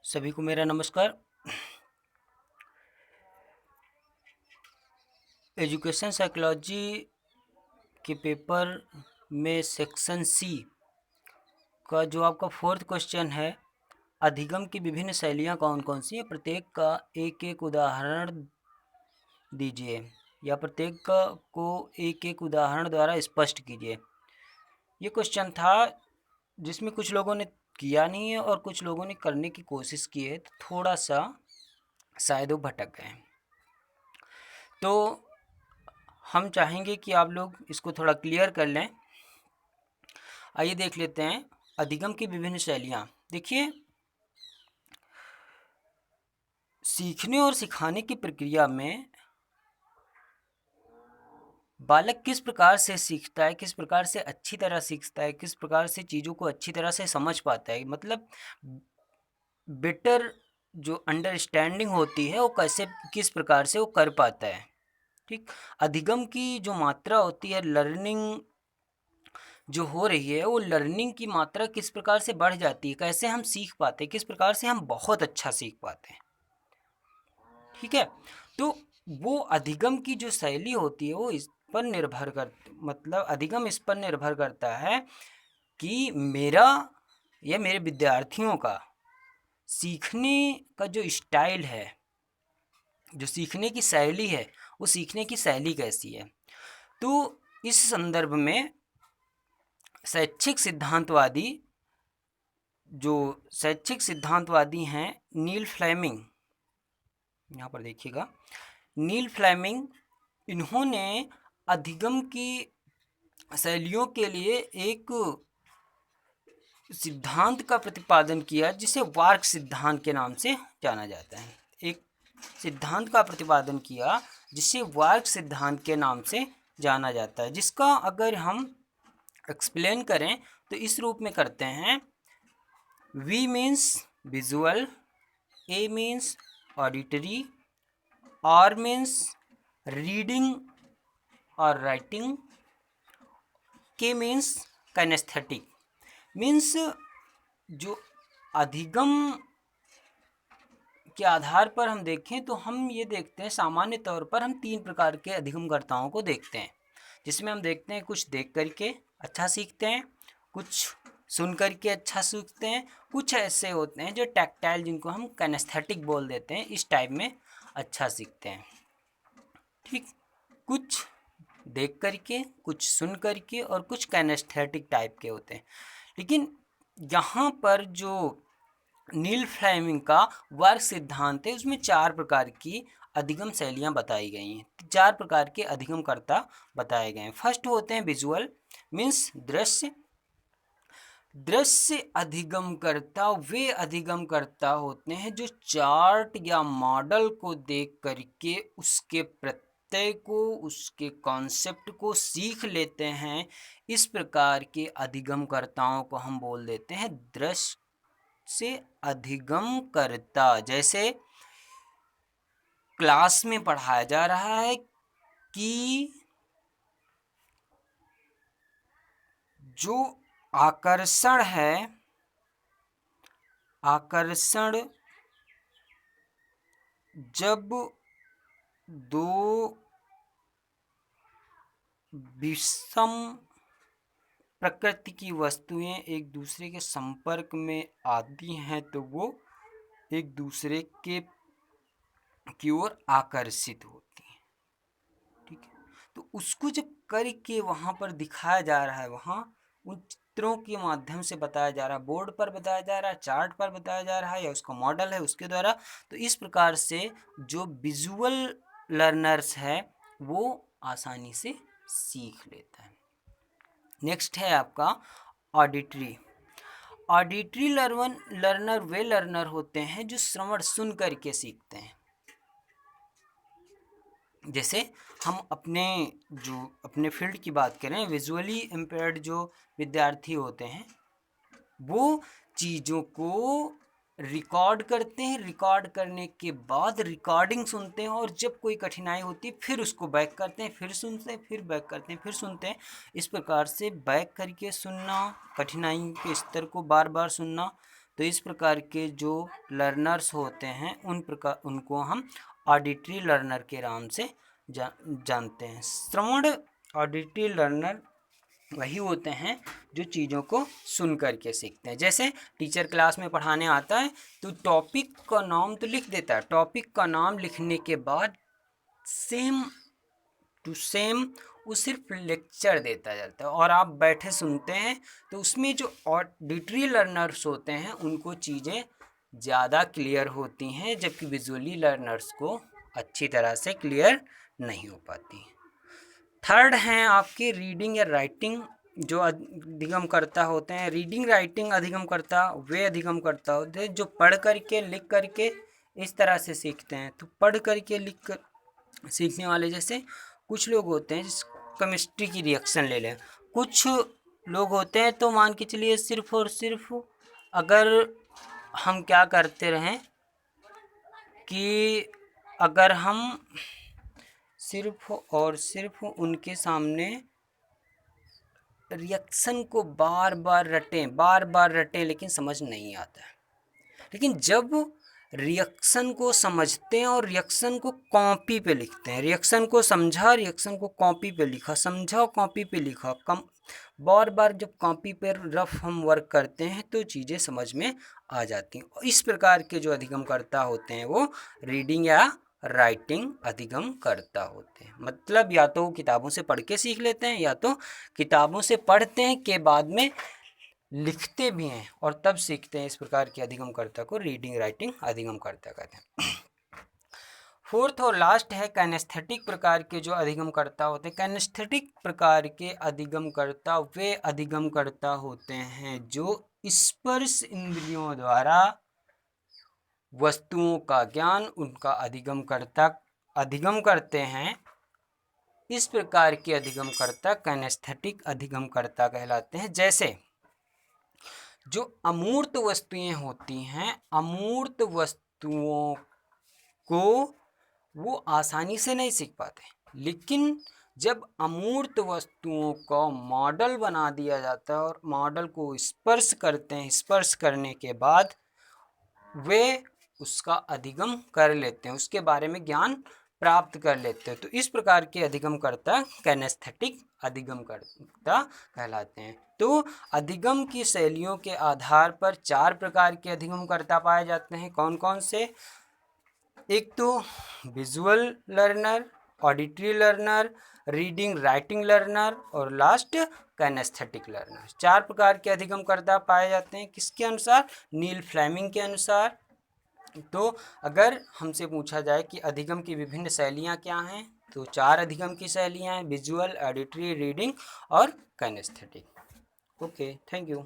सभी को मेरा नमस्कार। एजुकेशन साइकोलॉजी के पेपर में सेक्शन सी का जो आपका फोर्थ क्वेश्चन है, अधिगम की विभिन्न शैलियाँ कौन कौन सी हैं, प्रत्येक का एक एक उदाहरण दीजिए या प्रत्येक को एक एक उदाहरण द्वारा स्पष्ट कीजिए। ये क्वेश्चन था जिसमें कुछ लोगों ने किया नहीं है और कुछ लोगों ने करने की कोशिश की है, तो थोड़ा सा शायद वो भटक गए। तो हम चाहेंगे कि आप लोग इसको थोड़ा क्लियर कर लें। आइए देख लेते हैं अधिगम की विभिन्न शैलियाँ। देखिए, सीखने और सिखाने की प्रक्रिया में बालक किस प्रकार से सीखता है, किस प्रकार से अच्छी तरह सीखता है, किस प्रकार से चीज़ों को अच्छी तरह से समझ पाता है, मतलब बेटर जो अंडरस्टैंडिंग होती है वो कैसे किस प्रकार से वो कर पाता है। ठीक, अधिगम की जो मात्रा होती है, लर्निंग जो हो रही है, वो लर्निंग की मात्रा किस प्रकार से बढ़ जाती है, कैसे हम सीख पाते हैं, किस प्रकार से हम बहुत अच्छा सीख पाते हैं। ठीक है, तो वो अधिगम की जो शैली होती है वो इस पर निर्भर कर मतलब अधिगम इस पर निर्भर करता है कि मेरा या मेरे विद्यार्थियों का सीखने का जो स्टाइल है, जो सीखने की शैली है, वो सीखने की शैली कैसी है। तो इस संदर्भ में शैक्षिक सिद्धांतवादी जो शैक्षिक सिद्धांतवादी हैं, नील फ्लेमिंग, यहाँ पर देखिएगा, नील फ्लेमिंग, इन्होंने अधिगम की शैलियों के लिए एक सिद्धांत का प्रतिपादन किया जिसे वार्क सिद्धांत के नाम से जाना जाता है। एक सिद्धांत का प्रतिपादन किया जिसे वार्क सिद्धांत के नाम से जाना जाता है, जिसका अगर हम एक्सप्लेन करें तो इस रूप में करते हैं। V means visual, A means auditory, R means reading और writing, K means kinesthetic. Means जो अधिगम के आधार पर हम देखें तो हम ये देखते हैं, सामान्य तौर पर हम 3 प्रकार के अधिगमकर्ताओं को देखते हैं, जिसमें हम देखते हैं कुछ देख करके अच्छा सीखते हैं, कुछ सुन करके अच्छा सीखते हैं, कुछ ऐसे होते हैं जो टैक्टाइल, जिनको हम काइनेस्थेटिक बोल देते हैं, इस टाइप में अच्छा सीखते हैं। ठीक, कुछ देख करके, कुछ सुन करके और कुछ काइनेस्थेटिक टाइप के होते हैं। लेकिन यहाँ पर जो नील फ्लेमिंग का वर्ग सिद्धांत है, उसमें 4 प्रकार की अधिगम शैलियाँ बताई गई हैं, 4 प्रकार के अधिगमकर्ता बताए गए हैं। फर्स्ट होते हैं विजुअल, मीन्स दृश्य। दृश्य अधिगमकर्ता वे अधिगमकर्ता होते हैं जो चार्ट या मॉडल को देख करके उसके प्रत्यय को, उसके कॉन्सेप्ट को सीख लेते हैं। इस प्रकार के अधिगमकर्ताओं को हम बोल देते हैं दृश्य से अधिगमकर्ता। जैसे क्लास में पढ़ाया जा रहा है कि जो आकर्षण है, आकर्षण जब दो विषम प्रकृति की वस्तुएं एक दूसरे के संपर्क में आती हैं तो वो एक दूसरे के की ओर आकर्षित होती हैं। ठीक है, तो उसको जब करके वहाँ पर दिखाया जा रहा है, वहाँ उन चित्रों के माध्यम से बताया जा रहा है, बोर्ड पर बताया जा रहा है, चार्ट पर बताया जा रहा है, या उसका मॉडल है उसके द्वारा, तो इस प्रकार से जो विजुअल लर्नर्स है वो आसानी से सीख लेता है। नेक्स्ट है आपका ऑडिटरी। ऑडिटरी लर्नर वे लर्नर होते हैं जो श्रवण सुन करके सीखते हैं। जैसे हम अपने फील्ड की बात करें, विजुअली इम्पेयर्ड जो विद्यार्थी होते हैं वो चीज़ों को रिकॉर्ड करते हैं, रिकॉर्ड करने के बाद रिकॉर्डिंग सुनते हैं, और जब कोई कठिनाई होती है फिर उसको बैक करते हैं, फिर सुनते हैं, फिर बैक करते हैं, फिर सुनते हैं। इस प्रकार से बैक करके सुनना, कठिनाई के स्तर को बार बार सुनना, तो इस प्रकार के जो लर्नर्स होते हैं उनको हम ऑडिटरी लर्नर के नाम से जानते हैं। श्रवण ऑडिटरी लर्नर वही होते हैं जो चीज़ों को सुन करके सीखते हैं। जैसे टीचर क्लास में पढ़ाने आता है तो टॉपिक का नाम तो लिख देता है, टॉपिक का नाम लिखने के बाद सेम टू सेम वो सिर्फ लेक्चर देता जाता है और आप बैठे सुनते हैं। तो उसमें जो ऑडिटरी लर्नर्स होते हैं उनको चीज़ें ज़्यादा क्लियर होती हैं, जबकि विजुअली लर्नर्स को अच्छी तरह से क्लियर नहीं हो पाती। थर्ड हैं आपके रीडिंग या राइटिंग जो अधिगमकर्ता होते हैं। रीडिंग राइटिंग अधिगमकर्ता वे अधिगमकर्ता होते हैं जो पढ़ करके लिख करके इस तरह से सीखते हैं। तो पढ़ करके लिख कर सीखने वाले जैसे कुछ लोग होते हैं, जिस केमिस्ट्री की रिएक्शन ले लें, कुछ लोग होते हैं तो मान के चलिए सिर्फ और सिर्फ अगर हम क्या करते रहें कि अगर हम सिर्फ और सिर्फ उनके सामने रिएक्शन को बार बार रटें लेकिन समझ नहीं आता है। लेकिन जब रिएक्शन को समझते हैं और रिएक्शन को कॉपी पे लिखते हैं, रिएक्शन को समझा, रिएक्शन को कॉपी पे लिखा, समझा कॉपी पे लिखा, बार बार जब कॉपी पर रफ हम वर्क करते हैं तो चीज़ें समझ में आ जाती हैं। इस प्रकार के जो अधिगमकर्ता होते हैं वो रीडिंग या राइटिंग अधिगमकर्ता होते हैं। मतलब या तो किताबों से पढ़ के सीख लेते हैं या तो किताबों से पढ़ते हैं के बाद में लिखते भी हैं और तब सीखते हैं। इस प्रकार के अधिगमकर्ता को रीडिंग राइटिंग अधिगमकर्ता कहते हैं। फोर्थ और लास्ट है काइनेस्थेटिक प्रकार के जो अधिगमकर्ता होते हैं। काइनेस्थेटिक प्रकार के अधिगमकर्ता वे अधिगमकर्ता होते हैं जो स्पर्श इंद्रियों द्वारा वस्तुओं का ज्ञान उनका अधिगम करते हैं। इस प्रकार के अधिगमकर्ता काइनेस्थेटिक अधिगमकर्ता कहलाते हैं। जैसे जो अमूर्त वस्तुएं होती हैं, अमूर्त वस्तुओं को वो आसानी से नहीं सीख पाते, लेकिन जब अमूर्त वस्तुओं का मॉडल बना दिया जाता है और मॉडल को स्पर्श करते हैं, स्पर्श करने के बाद वे उसका अधिगम कर लेते हैं, उसके बारे में ज्ञान प्राप्त कर लेते हैं। तो इस प्रकार के अधिगमकर्ता काइनेस्थेटिक अधिगमकर्ता कहलाते हैं। तो अधिगम की शैलियों के आधार पर 4 प्रकार के अधिगमकर्ता पाए जाते हैं। कौन कौन से? एक तो visual learner, auditory learner, reading writing learner और लास्ट काइनेस्थेटिक लर्नर। 4 प्रकार के अधिगमकर्ता पाए जाते हैं। किसके अनुसार? नील फ्लेमिंग के अनुसार। तो अगर हमसे पूछा जाए कि अधिगम की विभिन्न शैलियाँ क्या हैं, तो 4 अधिगम की शैलियाँ हैं: विजुअल, ऑडिटरी, रीडिंग और काइनेस्थेटिक। Okay, thank you.